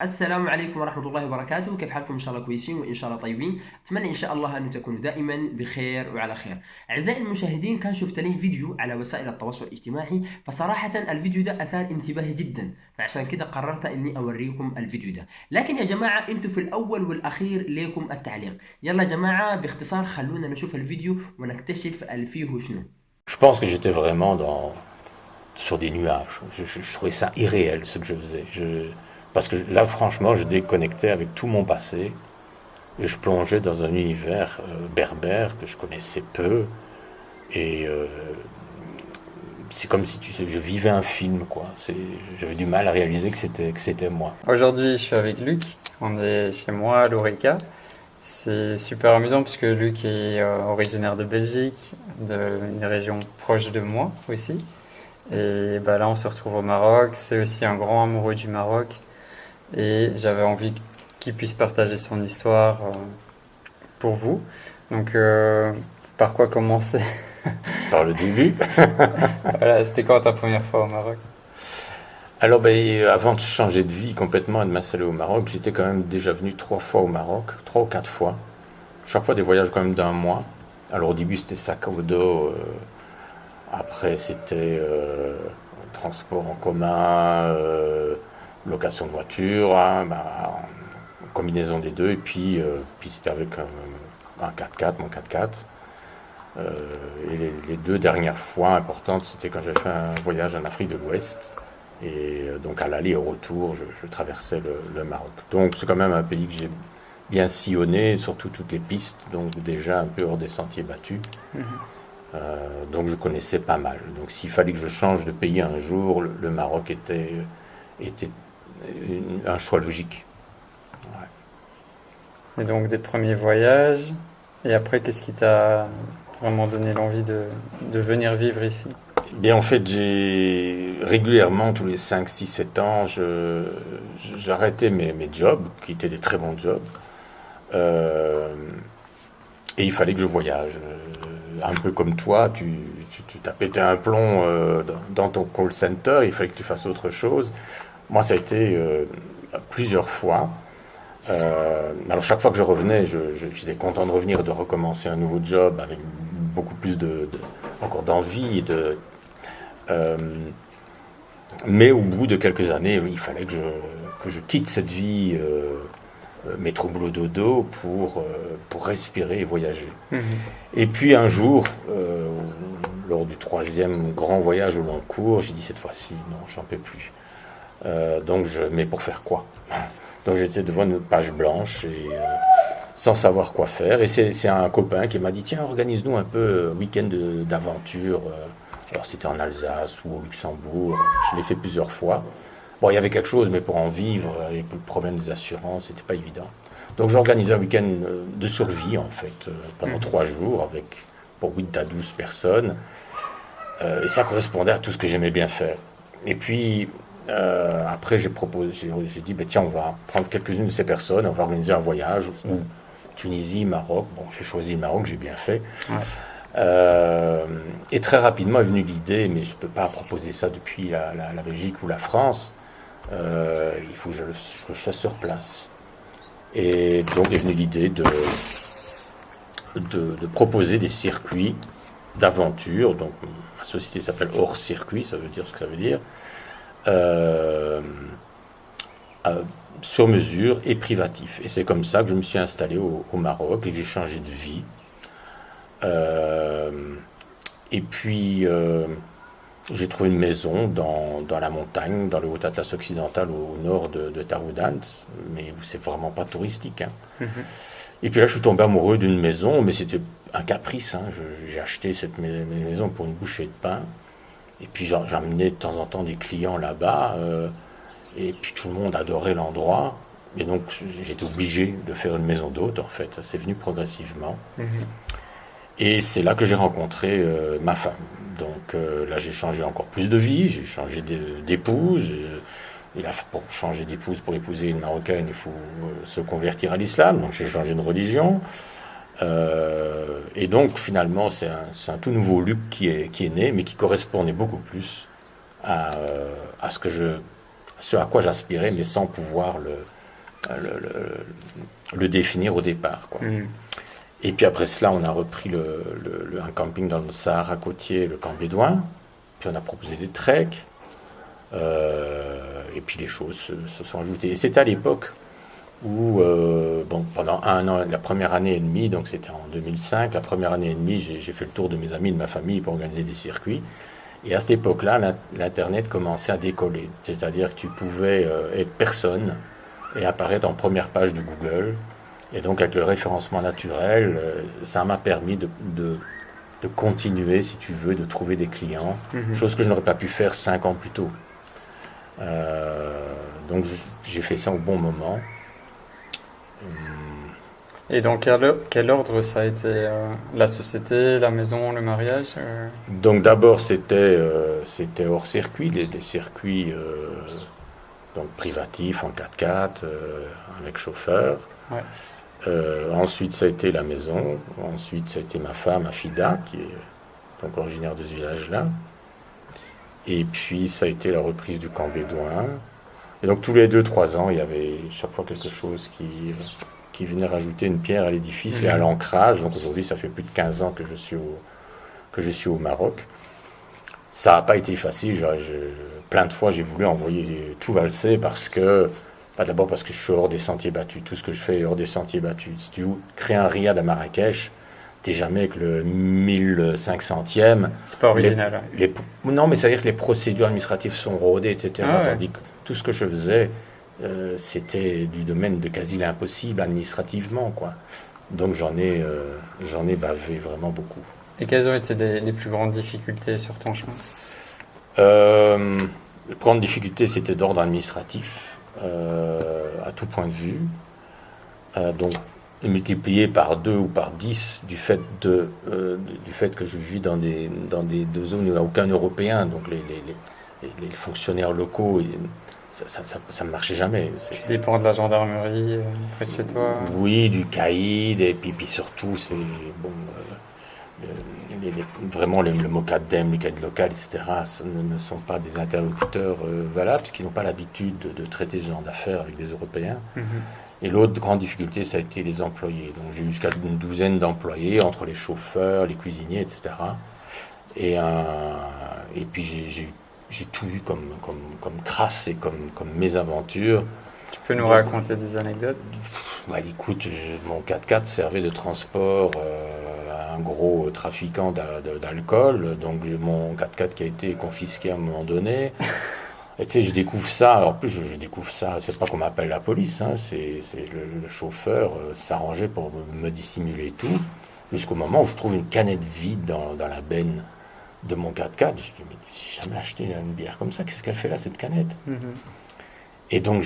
السلام عليكم ورحمة الله وبركاته. كيف حالكم؟ إن شاء الله كويسين وإن شاء الله طيبين. أتمنى إن شاء الله أن تكونوا دائما بخير وعلى خير. أعزائي المشاهدين، كان شفت لي فيديو على وسائل التواصل الاجتماعي، فصراحة الفيديو ده أثار انتباهي جدا، فعشان كده قررت إني أوريكم الفيديو ده. لكن يا جماعة أنتوا في الأول والأخير ليكم التعليق. يلا يا جماعة باختصار خلونا نشوف الفيديو ونكتشف الفيه شنو. Je pense que j'étais vraiment sur des nuages. Je trouvais ça irréel ce que je faisais. Parce que là, franchement, je déconnectais avec tout mon passé et je plongeais dans un univers berbère que je connaissais peu. Et c'est comme si je vivais un film, quoi. J'avais du mal à réaliser que c'était moi. Aujourd'hui, je suis avec Luc. On est chez moi à l'Oreca. C'est super amusant parce que Luc est originaire de Belgique, d'une région proche de moi aussi. Et bah là, on se retrouve au Maroc. C'est aussi un grand amoureux du Maroc. Et j'avais envie qu'il puisse partager son histoire pour vous. Donc, par quoi commencer? Par le début. Voilà, c'était quand ta première fois au Maroc? Alors, avant de changer de vie complètement et de m'installer au Maroc, j'étais quand même déjà venu 3 fois au Maroc, 3 ou 4 fois. Chaque fois des voyages quand même d'1 mois. Alors au début c'était sac au dos, après c'était transport en commun, location de voiture, hein, combinaison des deux, et puis c'était avec un 4x4, mon 4x4. Et les 2 dernières fois importantes, c'était quand j'avais fait un voyage en Afrique de l'Ouest. Et donc à l'aller et au retour, je traversais le Maroc. Donc c'est quand même un pays que j'ai bien sillonné, surtout toutes les pistes, donc déjà un peu hors des sentiers battus. Donc je connaissais pas mal. Donc s'il fallait que je change de pays un jour, le Maroc était un choix logique. Ouais. Et donc des premiers voyages, et après qu'est-ce qui t'a vraiment donné l'envie de venir vivre ici? Bien, en fait, j'ai régulièrement, tous les 5, 6, 7 ans, j'arrêtais mes jobs, qui étaient des très bons jobs, et il fallait que je voyage. Un peu comme toi, tu t'as pété un plomb dans ton call center, il fallait que tu fasses autre chose. Moi, ça a été plusieurs fois. Alors chaque fois que je revenais, j'étais content de revenir et de recommencer un nouveau job avec beaucoup plus encore d'envie mais au bout de quelques années, il fallait que je quitte cette vie métro boulot dodo pour respirer et voyager. Et puis un jour, lors du 3e grand voyage au long cours, j'ai dit cette fois-ci, non, j'en peux plus. Mais pour faire quoi? Donc j'étais devant une page blanche et sans savoir quoi faire. Et c'est un copain qui m'a dit, tiens, organise-nous un peu week-end d'aventure. Alors c'était en Alsace ou au Luxembourg, je l'ai fait plusieurs fois. Bon, il y avait quelque chose, mais pour en vivre, et pour le problème des assurances, c'était pas évident. Donc j'organisais un week-end de survie, en fait, pendant 3 jours, pour 8 à 12 personnes. Et ça correspondait à tout ce que j'aimais bien faire. Et puis, après, j'ai dit, tiens, on va prendre quelques-unes de ces personnes, on va organiser un voyage, ou Tunisie, Maroc. Bon, j'ai choisi le Maroc, j'ai bien fait. Ouais. Et très rapidement est venue l'idée, mais je ne peux pas proposer ça depuis la Belgique ou la France, il faut que je sois sur place. Et donc est venue l'idée de proposer des circuits d'aventure. Donc ma société s'appelle Hors Circuit, ça veut dire ce que ça veut dire, sur mesure et privatif. Et c'est comme ça que je me suis installé au Maroc et que j'ai changé de vie. Et puis j'ai trouvé une maison dans la montagne, dans le Haut Atlas occidental au nord de Taroudant, mais c'est vraiment pas touristique. Hein. Et puis là je suis tombé amoureux d'une maison, mais c'était un caprice. Hein. J'ai acheté cette maison pour une bouchée de pain, et puis j'emmenais de temps en temps des clients là-bas, et puis tout le monde adorait l'endroit, et donc j'étais obligé de faire une maison d'hôte en fait, ça s'est venu progressivement. Et c'est là que j'ai rencontré ma femme. Donc là, j'ai changé encore plus de vie, j'ai changé d'épouse. Et là, pour changer d'épouse, pour épouser une Marocaine, il faut se convertir à l'islam. Donc j'ai changé de religion. Et donc finalement, c'est un tout nouveau Luc qui est né, mais qui correspondait beaucoup plus à ce que je ce à quoi j'aspirais, mais sans pouvoir le définir au départ, quoi. Et puis après cela, on a repris un camping dans le Sahara côtier, le Camp Bédouin. Puis on a proposé des treks. Et puis les choses se sont ajoutées. Et c'est à l'époque où, pendant un an, la première année et demie, donc c'était en 2005, la première année et demie, j'ai fait le tour de mes amis, de ma famille pour organiser des circuits. Et à cette époque-là, l'Internet commençait à décoller. C'est-à-dire que tu pouvais être personne et apparaître en première page de Google. Et donc avec le référencement naturel, ça m'a permis de continuer, si tu veux, de trouver des clients, chose que je n'aurais pas pu faire 5 ans plus tôt. Donc j'ai fait ça au bon moment. Et dans quel ordre ça a été la société, la maison, le mariage Donc d'abord c'était hors circuit, des circuits donc privatifs en 4x4 avec chauffeur. Ouais. Ensuite ça a été la maison, ensuite ça a été ma femme, Afida, qui est donc originaire de ce village-là. Et puis ça a été la reprise du Camp Bédouin. Et donc tous les 2-3 ans, il y avait chaque fois quelque chose qui venait rajouter une pierre à l'édifice et à l'ancrage. Donc aujourd'hui, ça fait plus de 15 ans que je suis au Maroc. Ça n'a pas été facile. Plein de fois, j'ai voulu envoyer tout valser parce que, pas d'abord parce que je suis hors des sentiers battus. Tout ce que je fais est hors des sentiers battus. Si tu crées un riad à Marrakech, t'es jamais avec le 1500e. C'est pas original. Non, mais ça veut dire que les procédures administratives sont rodées, etc. Tandis que tout ce que je faisais, c'était du domaine de quasi l'impossible administrativement, quoi. Donc j'en ai bavé vraiment beaucoup. Et quelles ont été les plus grandes difficultés sur ton chemin? Les grandes difficultés, c'était d'ordre administratif, à tout point de vue. Donc multiplié par 2 ou par 10 du fait que je vis dans des zones où il n'y a aucun Européen, donc les fonctionnaires locaux, ça ne marchait jamais. Tu dépends de la gendarmerie près de chez toi? Oui, du caïd, et puis surtout, c'est bon, vraiment le Mocadem, les caïds locales, etc., ne sont pas des interlocuteurs valables, parce qu'ils n'ont pas l'habitude de traiter ce genre d'affaires avec des Européens. Et l'autre grande difficulté, ça a été les employés. Donc j'ai eu jusqu'à une douzaine d'employés, entre les chauffeurs, les cuisiniers, etc. Et puis j'ai tout eu comme crasse et comme mésaventure. Tu peux nous raconter des anecdotes? Écoute, mon 4x4 servait de transport à un gros trafiquant d'alcool. Donc mon 4x4 qui a été confisqué à un moment donné. Et tu sais, je découvre ça, en plus je découvre ça, c'est pas qu'on m'appelle la police, hein, c'est le chauffeur s'arrangeait pour me dissimuler tout, jusqu'au moment où je trouve une canette vide dans la benne de mon 4x4. Je me dis, mais j'ai jamais acheté une bière comme ça, qu'est-ce qu'elle fait là, cette canette? Et donc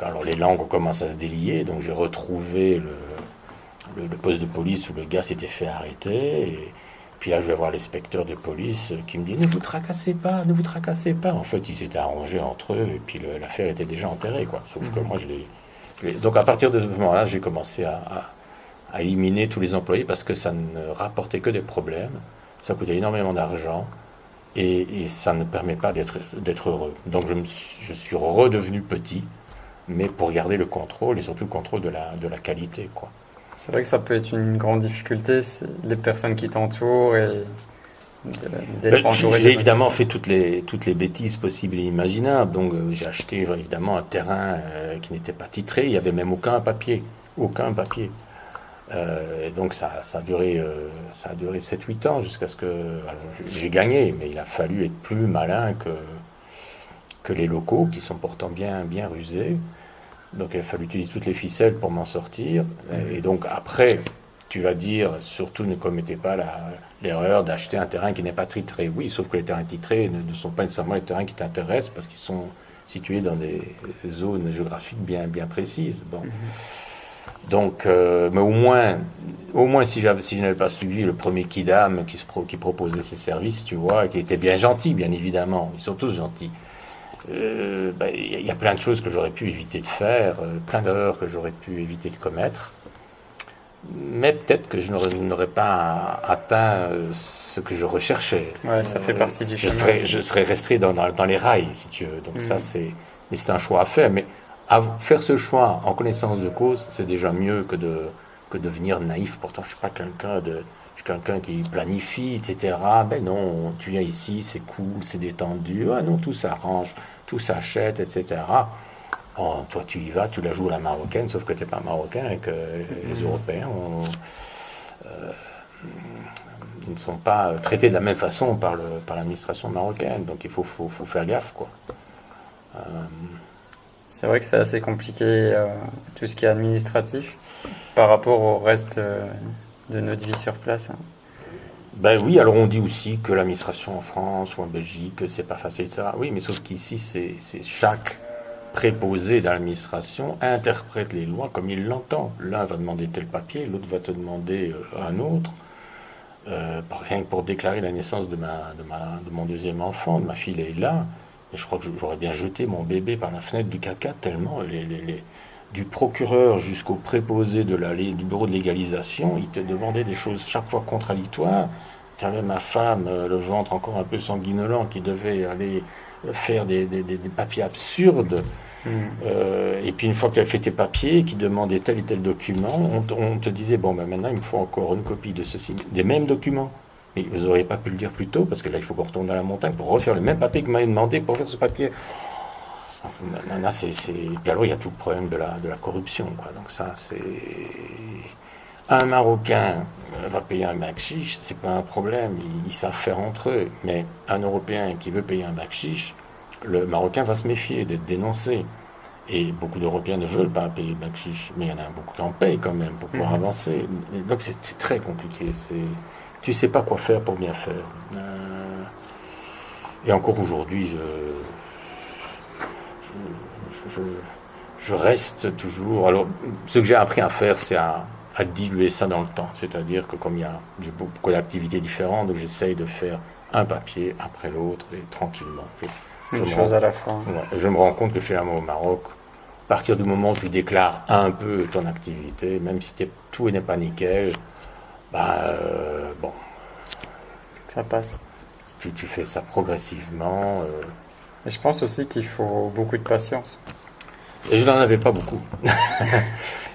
alors les langues ont commencé à se délier, donc j'ai retrouvé le poste de police où le gars s'était fait arrêter, et puis là, je vais voir l'inspecteur de police qui me dit « Ne vous tracassez pas, ne vous tracassez pas ». En fait, ils s'étaient arrangés entre eux et puis l'affaire était déjà enterrée, quoi. Sauf que moi, donc à partir de ce moment-là, j'ai commencé à éliminer tous les employés parce que ça ne rapportait que des problèmes, ça coûtait énormément d'argent et ça ne permet pas d'être heureux. Donc je suis redevenu petit, mais pour garder le contrôle et surtout le contrôle de la qualité, quoi. C'est vrai que ça peut être une grande difficulté, c'est les personnes qui t'entourent et j'ai évidemment fait toutes les bêtises possibles et imaginables. Donc j'ai acheté évidemment un terrain qui n'était pas titré, il n'y avait même aucun papier. Donc ça a duré 7-8 ans jusqu'à ce que j'ai gagné, mais il a fallu être plus malin que les locaux qui sont pourtant bien rusés. Donc il a fallu utiliser toutes les ficelles pour m'en sortir. Et donc après, tu vas dire, surtout ne commettez pas l'erreur d'acheter un terrain qui n'est pas titré. Oui, sauf que les terrains titrés ne sont pas nécessairement les terrains qui t'intéressent parce qu'ils sont situés dans des zones géographiques bien précises. Bon. Donc, mais au moins si je n'avais pas suivi le premier Kidam qui proposait ses services, tu vois, qui était bien gentil, bien évidemment, ils sont tous gentils. Y a plein de choses que j'aurais pu éviter de faire, plein d'erreurs que j'aurais pu éviter de commettre. mais peut-être que je n'aurais pas atteint ce que je recherchais. Ouais, ça fait partie du chemin. Je serais resté dans les rails, si tu veux. Donc ça, mais c'est un choix à faire. Mais faire ce choix en connaissance de cause, c'est déjà mieux que de devenir naïf. Pourtant, je suis pas quelqu'un qui planifie, etc. Ben non, tu viens ici, c'est cool, c'est détendu. Ah non, tout s'arrange, tout s'achète, etc. Oh, toi, tu y vas, tu la joues à la marocaine, sauf que tu n'es pas marocain et que les Européens ils ne sont pas traités de la même façon par l'administration marocaine. Donc il faut faire gaffe, quoi. C'est vrai que c'est assez compliqué, tout ce qui est administratif, par rapport au reste de notre vie sur place. Hein. Ben oui, alors on dit aussi que l'administration en France ou en Belgique, c'est pas facile, etc. Oui, mais sauf qu'ici, c'est chaque préposé dans l'administration interprète les lois comme il l'entend. L'un va demander tel papier, l'autre va te demander un autre. Rien que pour déclarer la naissance de mon deuxième enfant, de ma fille Leïla, et je crois que j'aurais bien jeté mon bébé par la fenêtre du 4x4 tellement du procureur jusqu'au préposé du bureau de légalisation, il te demandait des choses chaque fois contradictoires. Tu avais ma femme, le ventre encore un peu sanguinolent, qui devait aller faire des papiers absurdes. Et puis une fois que tu as fait tes papiers, qui demandaient tel et tel document, on te disait, bon, ben maintenant il me faut encore une copie de ceci, des mêmes documents. Mais vous n'auriez pas pu le dire plus tôt, parce que là il faut qu'on retourne dans la montagne pour refaire le même papier que m'avait demandé pour faire ce papier. Là, Puis alors il y a tout le problème de la corruption, quoi. Donc ça, c'est... Un Marocain va payer un bakshish, c'est pas un problème, ils savent faire entre eux. Mais un Européen qui veut payer un bakshish, le Marocain va se méfier d'être dénoncé. Et beaucoup d'Européens ne veulent pas payer le bakshish, mais il y en a beaucoup qui en payent quand même pour pouvoir avancer. Et donc c'est très compliqué. Tu sais pas quoi faire pour bien faire. Et encore aujourd'hui, je reste toujours... Alors, ce que j'ai appris à faire, c'est à diluer ça dans le temps. C'est-à-dire que comme j'ai beaucoup d'activités différentes, donc j'essaye de faire un papier après l'autre, et tranquillement. Une chose à la fois. Ouais, je me rends compte que finalement au Maroc, à partir du moment où tu déclares un peu ton activité, même si tout n'est pas nickel, bon... Ça passe. Tu fais ça progressivement. Et je pense aussi qu'il faut beaucoup de patience. Et je n'en avais pas beaucoup.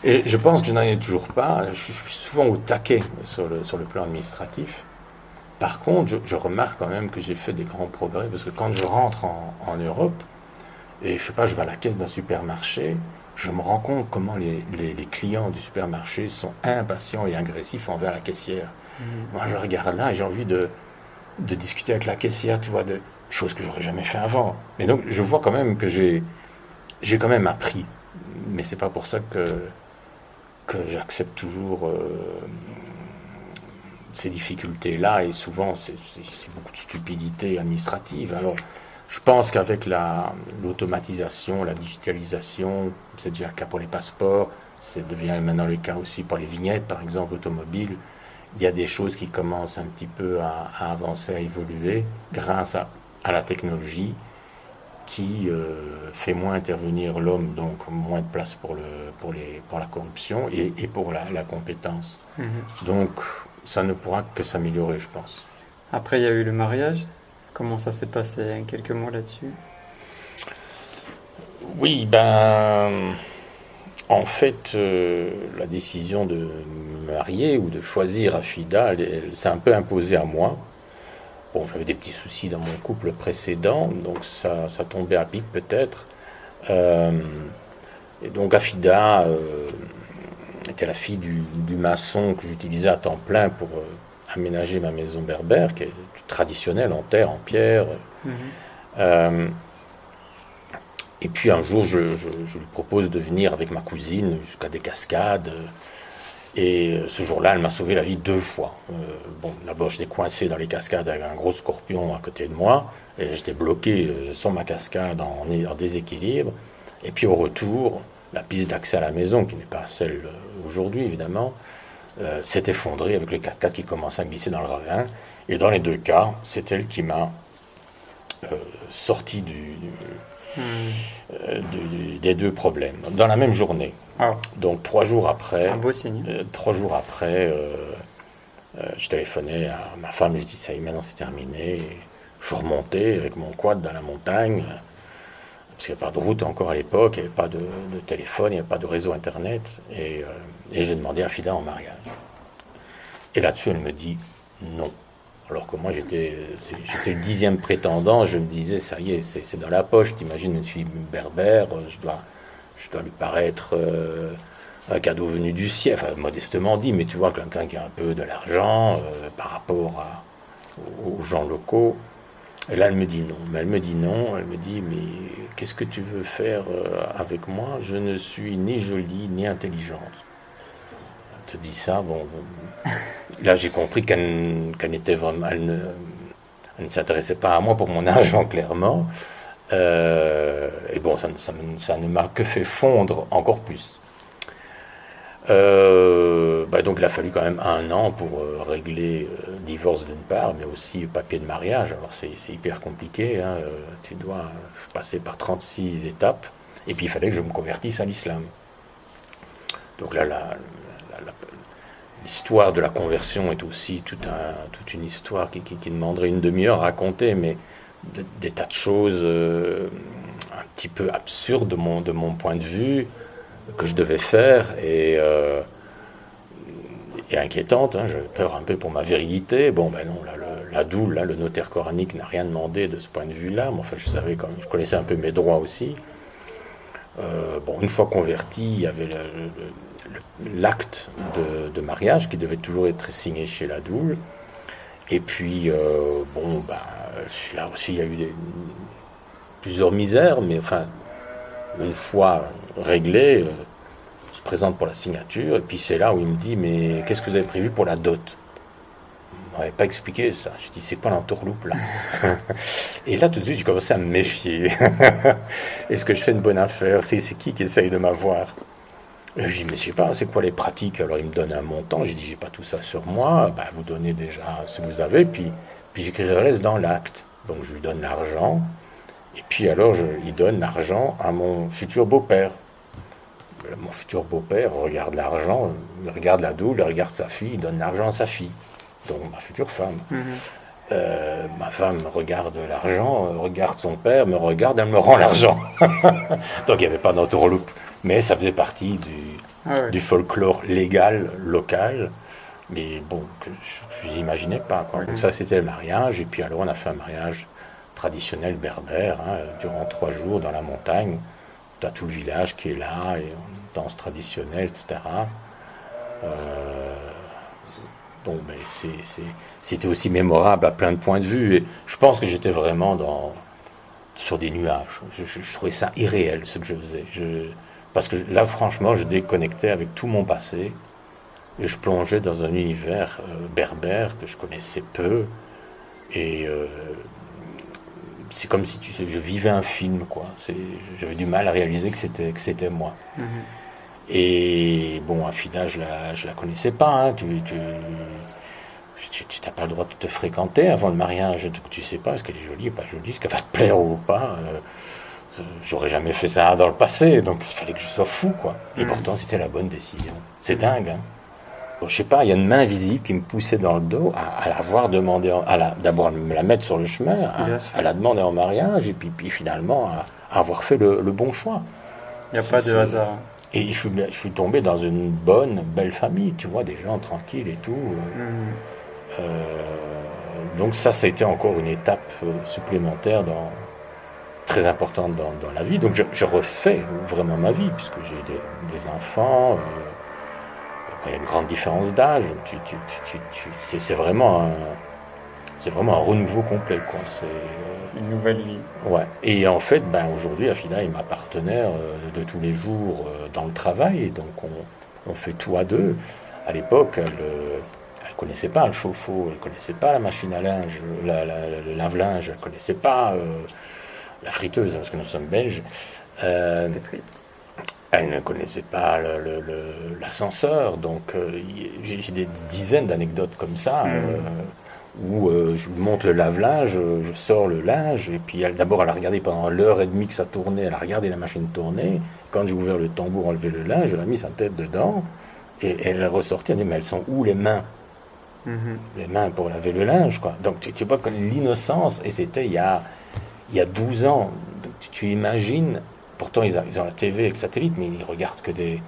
Et je pense que je n'en ai toujours pas. Je suis souvent au taquet sur le plan administratif. Par contre, je remarque quand même que j'ai fait des grands progrès, parce que quand je rentre en Europe, et je sais pas, je vais à la caisse d'un supermarché, je me rends compte comment les clients du supermarché sont impatients et agressifs envers la caissière. Moi, je regarde là et j'ai envie de discuter avec la caissière, tu vois, de choses que j'aurais jamais fait avant. Mais donc, je vois quand même que j'ai quand même appris. Mais c'est pas pour ça que j'accepte toujours ces difficultés-là, et souvent, c'est beaucoup de stupidité administrative. Alors, je pense qu'avec l'automatisation, la digitalisation, c'est déjà le cas pour les passeports, ça devient maintenant le cas aussi pour les vignettes, par exemple, automobiles. Il y a des choses qui commencent un petit peu à avancer, à évoluer, grâce à la technologie qui fait moins intervenir l'homme, donc moins de place pour la corruption et pour la compétence. Donc, ça ne pourra que s'améliorer, je pense. Après, il y a eu le mariage. Comment ça s'est passé? Quelques mots là-dessus? Oui, en fait, la décision de me marier ou de choisir Afida, elle s'est un peu imposée à moi. Bon, j'avais des petits soucis dans mon couple précédent, donc ça tombait à pic peut-être. Et donc Afida était la fille du maçon que j'utilisais à temps plein pour aménager ma maison berbère, qui est traditionnelle, en terre, en pierre. Et puis un jour, je lui propose de venir avec ma cousine jusqu'à des cascades. Et ce jour-là, elle m'a sauvé la vie 2 fois. D'abord, j'étais coincé dans les cascades avec un gros scorpion à côté de moi. Et j'étais bloqué sur ma cascade en déséquilibre. Et puis au retour, la piste d'accès à la maison, qui n'est pas celle aujourd'hui évidemment, s'est effondrée avec le 4x4 qui commençait à glisser dans le ravin. Et dans les 2 cas, c'est elle qui m'a sorti des deux problèmes, dans la même journée. Ah, Donc 3 jours après, un beau signe. je téléphonais à ma femme, je dis ça y est, maintenant c'est terminé. Et je remontais avec mon quad dans la montagne, parce qu'il n'y avait pas de route encore à l'époque, il n'y avait pas de téléphone, il n'y avait pas de réseau internet, et j'ai demandé à Fida en mariage. Et là-dessus, elle me dit non. Alors que moi, j'étais le 10e prétendant, je me disais, ça y est, c'est dans la poche, t'imagines une fille berbère, je dois lui paraître un cadeau venu du ciel, enfin, modestement dit, mais tu vois, quelqu'un qui a un peu de l'argent par rapport aux gens locaux. Et là, elle me dit non. Mais elle me dit, mais qu'est-ce que tu veux faire avec moi? Je ne suis ni jolie, ni intelligente. Elle te dit ça, bon. Là, j'ai compris qu'elle n'était vraiment, elle ne s'intéressait pas à moi pour mon argent, clairement. Et bon, ça ne m'a que fait fondre encore plus. Donc il a fallu quand même 1 an pour régler divorce d'une part, mais aussi papier de mariage. Alors c'est hyper compliqué, hein. Tu dois passer par 36 étapes, et puis il fallait que je me convertisse à l'islam. Donc là, l'histoire de la conversion est aussi toute une histoire qui demanderait une demi-heure à raconter, mais des tas de choses un petit peu absurdes de mon point de vue, que je devais faire, et inquiétante, hein. J'avais peur un peu pour ma virilité. Bon, ben non, là, la doule, là, le notaire coranique n'a rien demandé de ce point de vue-là, mais enfin, je connaissais un peu mes droits aussi. Une fois converti, il y avait l'acte de mariage qui devait toujours être signé chez la doule. Et puis, là aussi, il y a eu plusieurs misères, mais enfin, une fois réglé, se présente pour la signature, et puis c'est là où il me dit, mais qu'est-ce que vous avez prévu pour la dot? On m'avait pas expliqué ça. Je dis, c'est quoi l'entourloupe là? Et là, tout de suite, j'ai commencé à me méfier. Est-ce que je fais une bonne affaire? C'est qui essaye de m'avoir? Je dis, mais je sais pas, c'est quoi les pratiques? Alors il me donne un montant, j'ai dit, j'ai pas tout ça sur moi, vous donnez déjà ce que vous avez, puis j'écrirai le reste dans l'acte. Donc je lui donne l'argent, et puis alors il donne l'argent à mon futur beau-père. Mon futur beau-père regarde l'argent, il regarde la doule, il regarde sa fille, il donne l'argent à sa fille, donc ma future femme. Ma femme regarde l'argent, regarde son père, me regarde, elle me rend l'argent. Donc il n'y avait pas d'entourloupe, mais ça faisait partie du folklore légal, local, mais bon, que je n'imaginais pas, quoi. Donc ça, c'était le mariage, et puis alors on a fait un mariage traditionnel berbère, hein, durant 3 jours dans la montagne. Tu as tout le village qui est là, et on danse traditionnelle, etc. C'était aussi mémorable à plein de points de vue, et je pense que j'étais vraiment sur des nuages. Je trouvais ça irréel, ce que je faisais. Parce que là, franchement, je déconnectais avec tout mon passé, et je plongeais dans un univers berbère que je connaissais peu, et c'est comme si je vivais un film, quoi. J'avais du mal à réaliser que c'était moi. Et bon, Afida, je la connaissais pas, hein. Tu n'as pas le droit de te fréquenter avant le mariage, donc tu sais pas est-ce qu'elle est jolie ou pas jolie, est-ce qu'elle va te plaire ou pas. J'aurais jamais fait ça dans le passé, donc il fallait que je sois fou, quoi. Et pourtant, c'était la bonne décision. C'est dingue, hein. Je sais pas, il y a une main invisible qui me poussait dans le dos à l'avoir demandé, d'abord me la mettre sur le chemin, à la demander en mariage, et puis finalement à avoir fait le bon choix. Il n'y a pas de hasard. Et je suis tombé dans une belle famille, tu vois, des gens tranquilles et tout. Donc ça a été encore une étape supplémentaire très importante dans la vie. Donc je refais vraiment ma vie, puisque j'ai des enfants. Il y a une grande différence d'âge. C'est vraiment un renouveau complet, quoi. C'est une nouvelle vie. Ouais. Et en fait, aujourd'hui, Afida est ma partenaire de tous les jours dans le travail. Et donc on fait tout à deux. À l'époque, elle connaissait pas le chauffe-eau, elle connaissait pas la machine à linge, le lave-linge, elle connaissait pas la friteuse, parce que nous sommes belges. Des frites. Elle ne connaissait pas l'ascenseur, donc j'ai des dizaines d'anecdotes comme ça. où je lui monte le lave-linge, je sors le linge, et puis d'abord elle a regardé pendant l'heure et demie que ça tournait, elle a regardé la machine tourner. Quand j'ai ouvert le tambour, enlevé le linge, elle a mis sa tête dedans, et elle est ressortie, elle a dit, mais elles sont où les mains? Les mains pour laver le linge, quoi. Donc tu vois comme l'innocence, et c'était il y a 12 ans. Donc, tu imagines, pourtant ils ont la TV avec satellite, mais ils regardent que des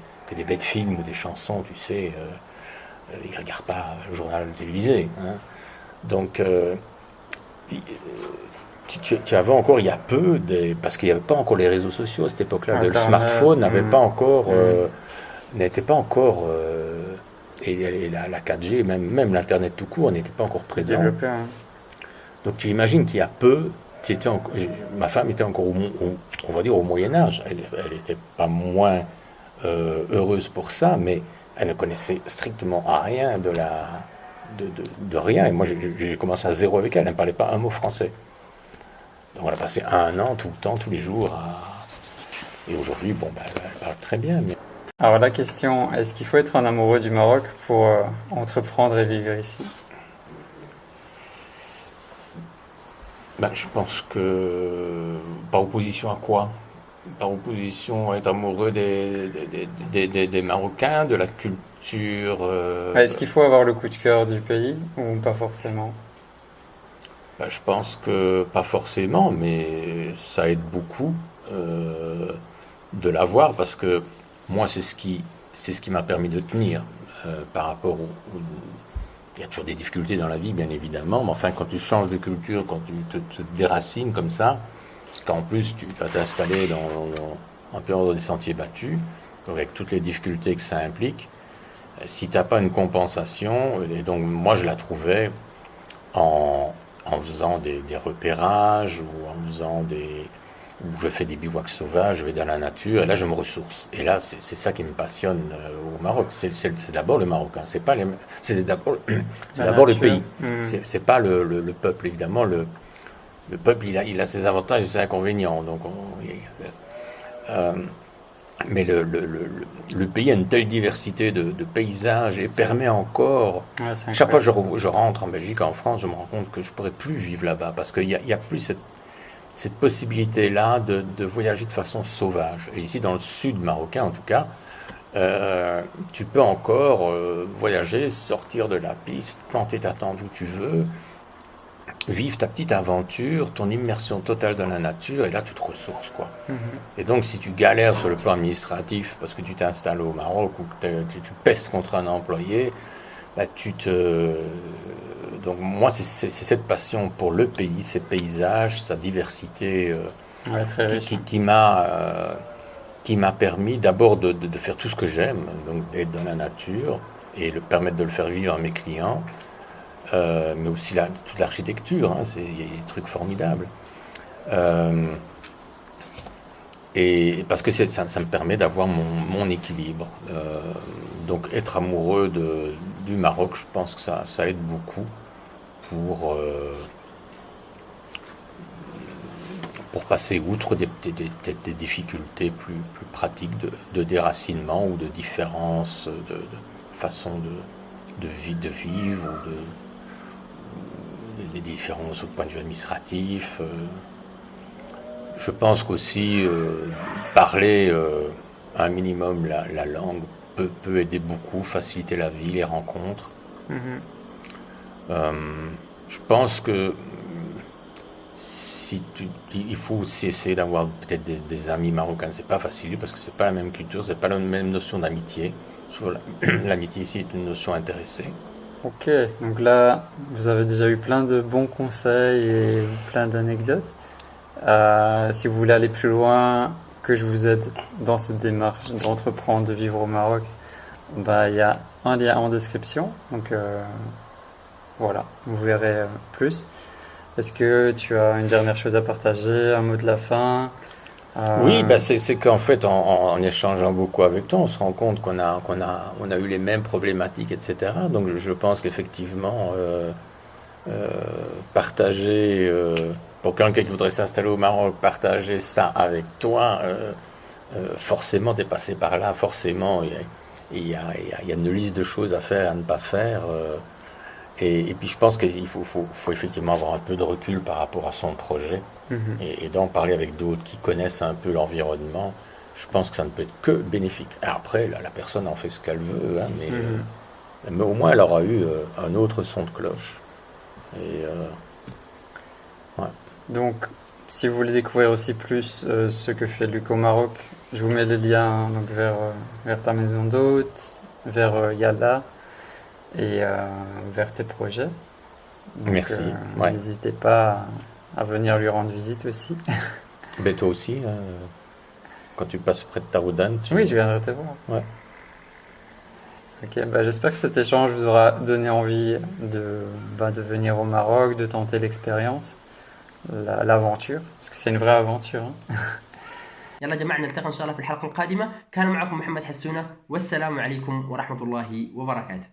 bêtes films ou des chansons, tu sais, ils regardent pas le journal télévisé, hein. Donc tu avais encore il y a peu, parce qu'il n'y avait pas encore les réseaux sociaux à cette époque-là, le Internet, smartphone n'était pas encore et la 4G, même l'Internet tout court n'était pas encore présent. développé, hein. Donc tu imagines qu'il y a peu, ma femme était encore on va dire au Moyen Âge. Elle n'était pas moins heureuse pour ça, mais elle ne connaissait strictement rien de rien. Et moi j'ai commencé à zéro avec elle, elle ne parlait pas un mot français. Donc on a passé un an tout le temps, tous les jours. Et aujourd'hui, bon, elle parle très bien. Mais... Alors la question, est-ce qu'il faut être un amoureux du Maroc pour entreprendre et vivre ici? Je pense que par opposition à quoi? Par opposition à être amoureux des Marocains, de la culture. Est-ce qu'il faut avoir le coup de cœur du pays ou pas forcément? Je pense que pas forcément, mais ça aide beaucoup de l'avoir, parce que moi c'est ce qui m'a permis de tenir par rapport il y a toujours des difficultés dans la vie, bien évidemment, mais enfin, quand tu changes de culture, quand tu te déracines comme ça, quand en plus tu vas t'installer en plein des sentiers battus, avec toutes les difficultés que ça implique, si tu n'as pas une compensation, et donc moi je la trouvais en faisant des repérages, ou en faisant où je fais des bivouacs sauvages, je vais dans la nature, et là je me ressource. Et là, c'est ça qui me passionne au Maroc. C'est d'abord le Maroc, hein. C'est d'abord le pays. C'est pas le peuple, évidemment. Le peuple, il a ses avantages et ses inconvénients. Donc mais le pays a une telle diversité de paysages et permet encore... Ouais, chaque fois que je rentre en Belgique, en France, je me rends compte que je ne pourrais plus vivre là-bas, parce qu'il n'y a plus cette possibilité-là de voyager de façon sauvage. Et ici, dans le sud marocain, en tout cas, tu peux encore voyager, sortir de la piste, planter ta tente où tu veux, vivre ta petite aventure, ton immersion totale dans la nature, et là, tu te ressources, quoi. Et donc, si tu galères sur le plan administratif, parce que tu t'installes au Maroc, ou que tu pestes contre un employé, donc moi, c'est cette passion pour le pays, ses paysages, sa diversité qui m'a permis d'abord de faire tout ce que j'aime, donc d'être dans la nature et permettre de le faire vivre à mes clients, mais aussi toute l'architecture, hein, il y a des trucs formidables. Et parce que ça me permet d'avoir mon équilibre. Donc être amoureux du Maroc, je pense que ça aide beaucoup pour passer outre des difficultés plus pratiques de déracinement ou de différence de façon de vivre, ou des différences au point de vue administratif. Je pense qu'aussi parler un minimum la langue peut aider beaucoup, faciliter la vie, les rencontres. Je pense que il faut aussi essayer d'avoir peut-être des amis marocains. C'est pas facile parce que c'est pas la même culture, c'est pas la même notion d'amitié. L'amitié ici est une notion intéressée. Ok, donc là, vous avez déjà eu plein de bons conseils et plein d'anecdotes. Si vous voulez aller plus loin, que je vous aide dans cette démarche d'entreprendre, de vivre au Maroc, il y a un lien en description. Donc voilà, vous verrez plus. Est-ce que tu as une dernière chose à partager, un mot de la fin? Oui, c'est qu'en fait, en échangeant beaucoup avec toi, on se rend compte qu'on a eu les mêmes problématiques, etc. Donc je pense qu'effectivement, partager, pour quelqu'un qui voudrait s'installer au Maroc, partager ça avec toi, forcément, tu es passé par là, forcément, il y a une liste de choses à faire, à ne pas faire. Et puis je pense qu'il faut effectivement avoir un peu de recul par rapport à son projet et d'en parler avec d'autres qui connaissent un peu l'environnement. Je pense que ça ne peut être que bénéfique. Après, la personne en fait ce qu'elle veut, hein, mais au moins elle aura eu un autre son de cloche. Et, ouais. Donc, si vous voulez découvrir aussi plus ce que fait Luc au Maroc, je vous mets le lien donc, vers ta maison d'hôte, vers Yalla et vers tes projets. Donc, Merci. Ouais. N'hésitez pas à venir lui rendre visite aussi. Ben toi aussi, hein, quand tu passes près de Taroudan, Oui, je viendrai te voir. Ouais. Ok, bah, j'espère que cet échange vous aura donné envie de venir au Maroc, de tenter l'expérience, l'aventure, parce que c'est une vraie aventure. Hein. يلا جماعة نلتقي إن شاء الله في الحلقة القادمة. كان معكم محمد حسونة والسلام عليكم ورحمة الله وبركاته.